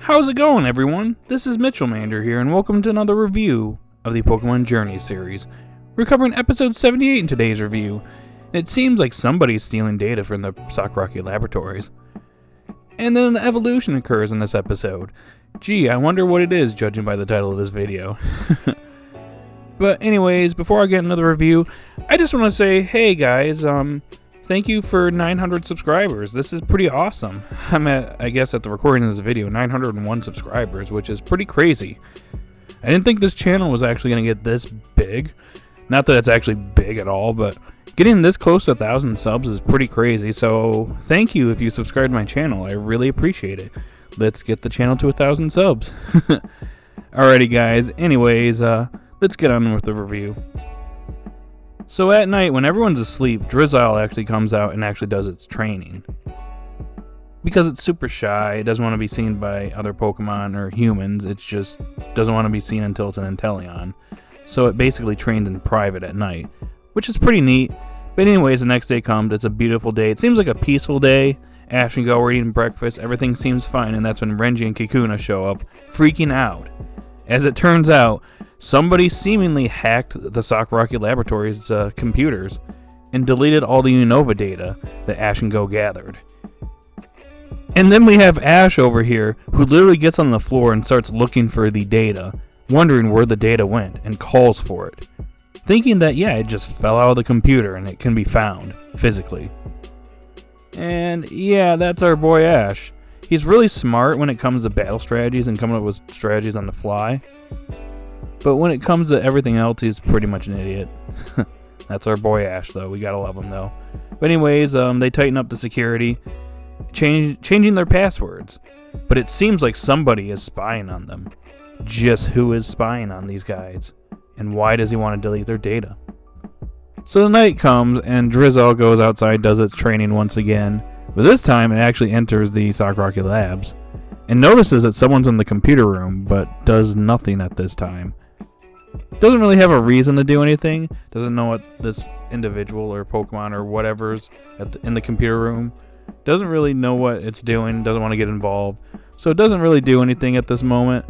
How's it going, everyone? This is Mitchellmander here, and welcome to another review of the Pokemon Journey series. We're covering episode 78 in today's review, and it seems like somebody's stealing data from the Sakuragi laboratories. And then an evolution occurs in this episode. Gee, I wonder what it is, judging by the title of this video. But anyways, before I get into the review, I just want to say, hey guys, thank you for 900 subscribers. This is pretty awesome. I'm at the recording of this video, 901 subscribers, which is pretty crazy. I didn't think this channel was actually going to get this big. Not that it's actually big at all, but getting this close to 1,000 subs is pretty crazy. So thank you if you subscribe to my channel. I really appreciate it. Let's get the channel to 1,000 subs. Alrighty guys, anyways, let's get on with the review. So at night, when everyone's asleep, Drizzile actually comes out and actually does its training. Because it's super shy, it doesn't want to be seen by other Pokemon or humans, it just doesn't want to be seen until it's an Inteleon. So it basically trains in private at night, which is pretty neat. But anyways, the next day comes, it's a beautiful day. It seems like a peaceful day. Ash and Go are eating breakfast, everything seems fine, and that's when Renji and Kikuna show up, freaking out. As it turns out, somebody seemingly hacked the Sakuragi Laboratories' computers and deleted all the Unova data that Ash and Go gathered. And then we have Ash over here, who literally gets on the floor and starts looking for the data, wondering where the data went, and calls for it, thinking that, yeah, it just fell out of the computer and it can be found, physically. And yeah, that's our boy Ash. He's really smart when it comes to battle strategies and coming up with strategies on the fly. But when it comes to everything else, he's pretty much an idiot. That's our boy Ash, though. We gotta love him, though. But anyways, they tighten up the security, changing their passwords. But it seems like somebody is spying on them. Just who is spying on these guys? And why does he want to delete their data? So the night comes, and Drizzile goes outside, does its training once again. But this time, it actually enters the Sakuragi labs, and notices that someone's in the computer room, but does nothing at this time. Doesn't really have a reason to do anything, doesn't know what this individual or Pokemon or whatever's in the computer room, doesn't really know what it's doing, doesn't want to get involved, so it doesn't really do anything at this moment.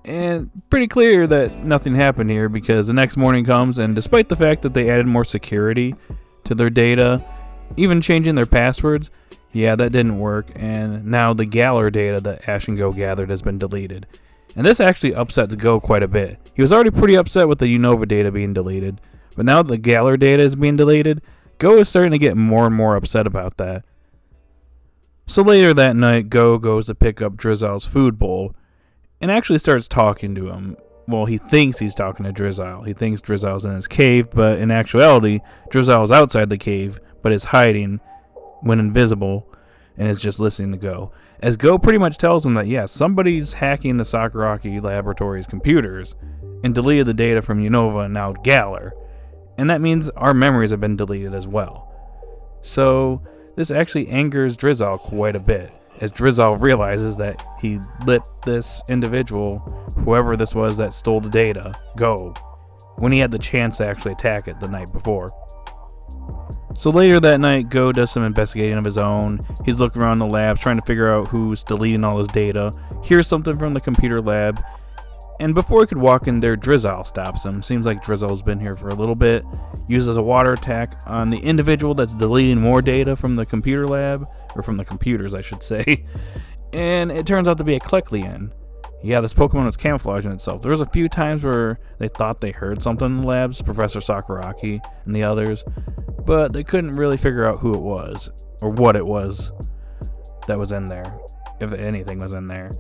And pretty clear that nothing happened here, because the next morning comes, and despite the fact that they added more security to their data, even changing their passwords, yeah, that didn't work, and now the Galar data that Ash and Go gathered has been deleted. And this actually upsets Go quite a bit. He was already pretty upset with the Unova data being deleted, but now that the Galar data is being deleted, Go is starting to get more and more upset about that. So later that night, Go goes to pick up Drizzile's food bowl, and actually starts talking to him. Well, he thinks he's talking to Drizzile. He thinks Drizzile's in his cave, but in actuality, Drizzile's outside the cave, but is hiding when invisible, and is just listening to Go. As Go pretty much tells him that, yeah, somebody's hacking the Sakuragi Laboratories' computers and deleted the data from Unova and now Galar. And that means our memories have been deleted as well. So this actually angers Drizzile quite a bit, as Drizzile realizes that he let this individual, whoever this was that stole the data, go, when he had the chance to actually attack it the night before. So later that night, Go does some investigating of his own. He's looking around the labs, trying to figure out who's deleting all his data, hears something from the computer lab, and before he could walk in there, Drizzile stops him. Seems like Drizzile's been here for a little bit, uses a water attack on the individual that's deleting more data from the computer lab, or from the computers, I should say, and it turns out to be a Kecleon. Yeah, this Pokemon was camouflaging itself. There was a few times where they thought they heard something in the labs, Professor Sakuragi and the others, but they couldn't really figure out who it was, or what it was that was in there, if anything was in there.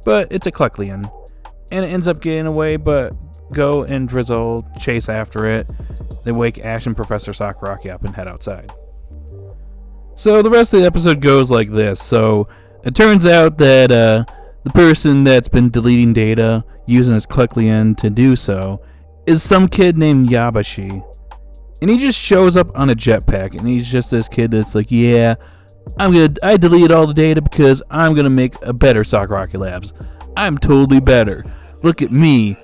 But it's a Kecleon, and it ends up getting away, but Go and Drizzile chase after it. They wake Ash and Professor Sakuragi up and head outside. So the rest of the episode goes like this. So it turns out that the person that's been deleting data, using his Kecleon to do so, is some kid named Yabashi. And he just shows up on a jetpack, and he's just this kid that's like, yeah, I deleted all the data because I'm gonna make a better Sakuragi Labs. I'm totally better. Look at me.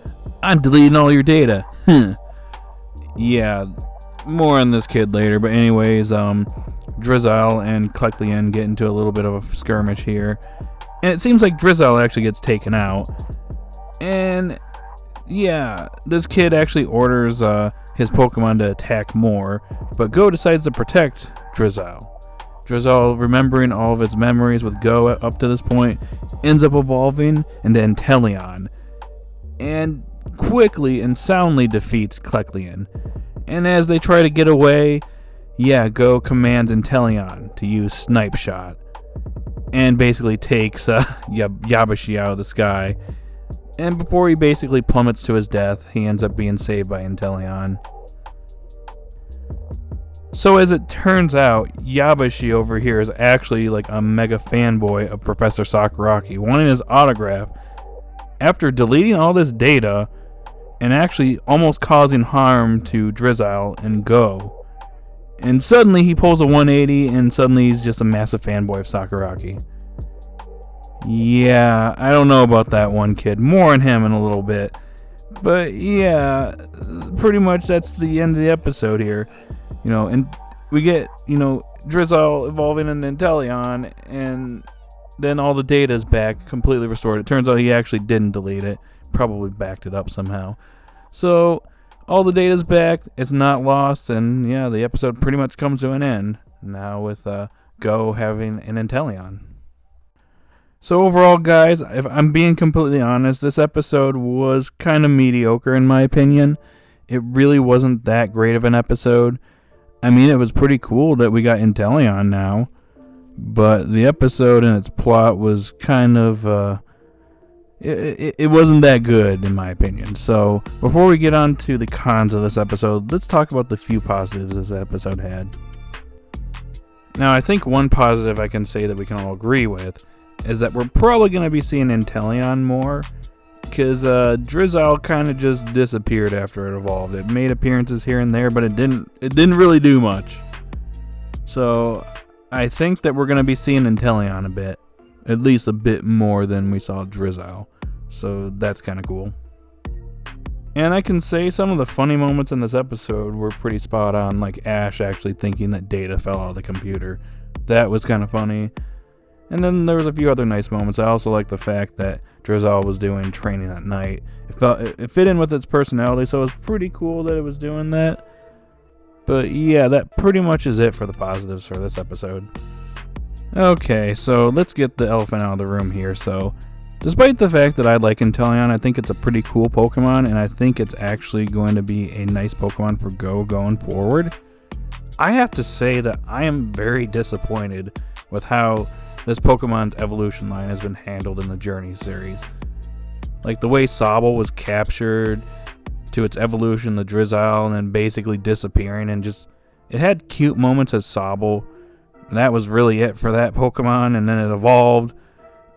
I'm deleting all your data. Yeah, more on this kid later, but anyways, Drizzile and Kecleon get into a little bit of a skirmish here. And it seems like Drizzile actually gets taken out. And yeah, this kid actually orders his Pokemon to attack more, but Go decides to protect Drizzile. Drizzile, remembering all of its memories with Go up to this point, ends up evolving into Inteleon, and quickly and soundly defeats Kecleon. And as they try to get away, Go commands Inteleon to use Snipe Shot, and basically takes Yabashi out of the sky. And before he basically plummets to his death, he ends up being saved by Inteleon. So as it turns out, Yabashi over here is actually like a mega fanboy of Professor Sakuragi, wanting his autograph after deleting all this data and actually almost causing harm to Drizzile and Go. And suddenly he pulls a 180 and suddenly he's just a massive fanboy of Sakuragi. Yeah, I don't know about that one kid. More on him in a little bit. But yeah, pretty much that's the end of the episode here. And we get, Drizzile evolving into Inteleon, and then all the data is back, completely restored. It turns out he actually didn't delete it. Probably backed it up somehow. So, all the data's back, it's not lost, and yeah, the episode pretty much comes to an end. Now with Go having an Inteleon. So overall, guys, if I'm being completely honest, this episode was kind of mediocre in my opinion. It really wasn't that great of an episode. I mean, it was pretty cool that we got Inteleon now, but the episode and its plot was kind of, it wasn't that good in my opinion. So before we get on to the cons of this episode, let's talk about the few positives this episode had. Now, I think one positive I can say that we can all agree with is that we're probably going to be seeing Inteleon more, because Drizzile kind of just disappeared after it evolved. It made appearances here and there, but it didn't really do much. So I think that we're going to be seeing Inteleon a bit, at least a bit more than we saw Drizzile. So that's kind of cool. And I can say some of the funny moments in this episode were pretty spot on, like Ash actually thinking that data fell out of the computer. That was kind of funny. And then there was a few other nice moments. I also like the fact that Drizzile was doing training at night. It fit in with its personality, so it was pretty cool that it was doing that. But yeah, that pretty much is it for the positives for this episode. Okay, so let's get the elephant out of the room here. So, despite the fact that I like Inteleon, I think it's a pretty cool Pokemon, and I think it's actually going to be a nice Pokemon for Go going forward. I have to say that I am very disappointed with how this Pokemon's evolution line has been handled in the Journey series. Like the way Sobble was captured to its evolution, the Drizzile, and then basically disappearing, and just, it had cute moments as Sobble. That was really it for that Pokemon, and then it evolved,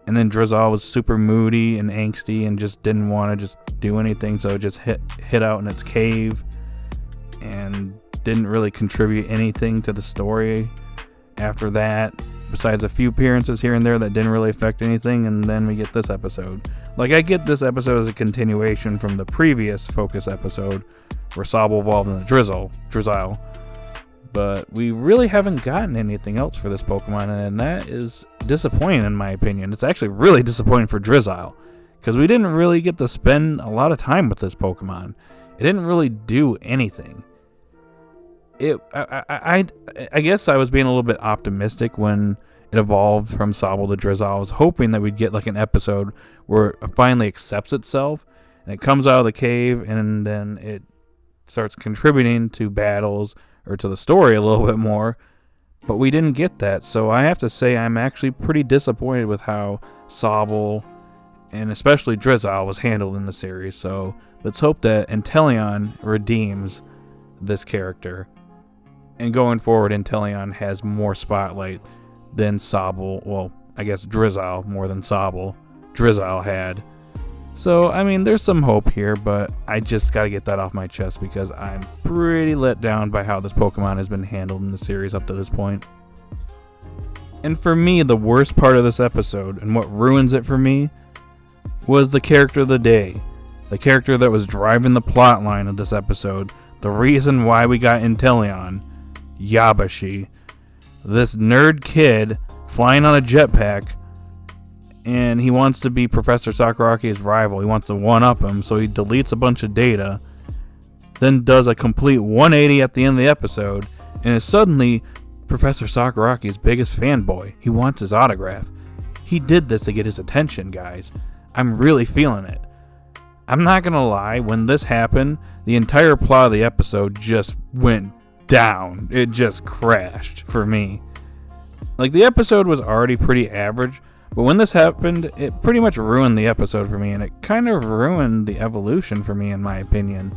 and then Drizzile was super moody and angsty and just didn't want to just do anything, so it just hid out in its cave and didn't really contribute anything to the story after that. Besides a few appearances here and there that didn't really affect anything, and then we get this episode. Like, I get this episode as a continuation from the previous Focus episode, where Sobble evolved into Drizzile. But we really haven't gotten anything else for this Pokemon, and that is disappointing in my opinion. It's actually really disappointing for Drizzile, because we didn't really get to spend a lot of time with this Pokemon. It didn't really do anything. I guess I was being a little bit optimistic when it evolved from Sobble to Drizzile. I was hoping that we'd get like an episode where it finally accepts itself and it comes out of the cave and then it starts contributing to battles or to the story a little bit more. But we didn't get that, so I have to say I'm actually pretty disappointed with how Sobble and especially Drizzile was handled in the series. So let's hope that Inteleon redeems this character. And going forward, Inteleon has more spotlight than Sobble. Well, I guess Drizzile more than Drizzile had. So, I mean, there's some hope here, but I just gotta get that off my chest because I'm pretty let down by how this Pokemon has been handled in the series up to this point. And for me, the worst part of this episode, and what ruins it for me, was the character of the day. The character that was driving the plot line of this episode. The reason why we got Inteleon. Yabashi, this nerd kid flying on a jetpack, and he wants to be Professor Sakaraki's rival. He wants to one-up him, so he deletes a bunch of data, then does a complete 180 at the end of the episode, and is suddenly Professor Sakaraki's biggest fanboy. He wants his autograph. He did this to get his attention, guys. I'm really feeling it. I'm not gonna lie, when this happened, the entire plot of the episode just went down. It just crashed for me. Like, the episode was already pretty average, but when this happened, it pretty much ruined the episode for me, and it kind of ruined the evolution for me, in my opinion.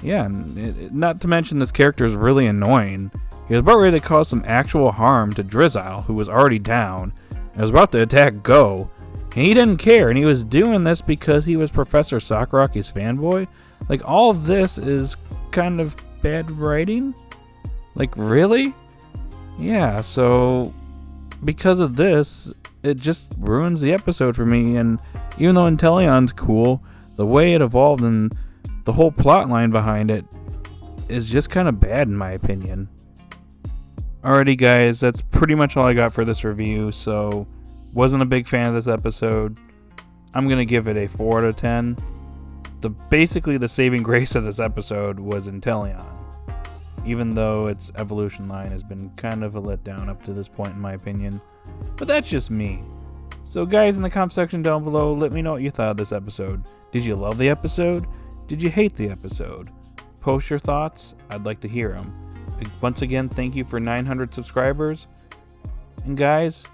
Yeah, not to mention this character is really annoying. He was about ready to cause some actual harm to Drizzile, who was already down, and was about to attack Go, and he didn't care, and he was doing this because he was Professor Sakaraki's fanboy. Like, all of this is kind of bad writing? Like, really? Yeah, so because of this, it just ruins the episode for me, and even though Intellion's cool, the way it evolved and the whole plot line behind it is just kind of bad in my opinion. Alrighty guys, that's pretty much all I got for this review, so wasn't a big fan of this episode. I'm going to give it a 4 out of 10. Basically the saving grace of this episode was Inteleon, even though its evolution line has been kind of a letdown up to this point in my opinion. But that's just me. So guys, in the comment section down below, let me know what you thought of this episode. Did you love the episode? Did you hate the episode? Post your thoughts. I'd like to hear them. Once again, thank you for 900 subscribers. And guys,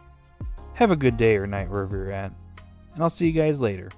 have a good day or night wherever you're at. And I'll see you guys later.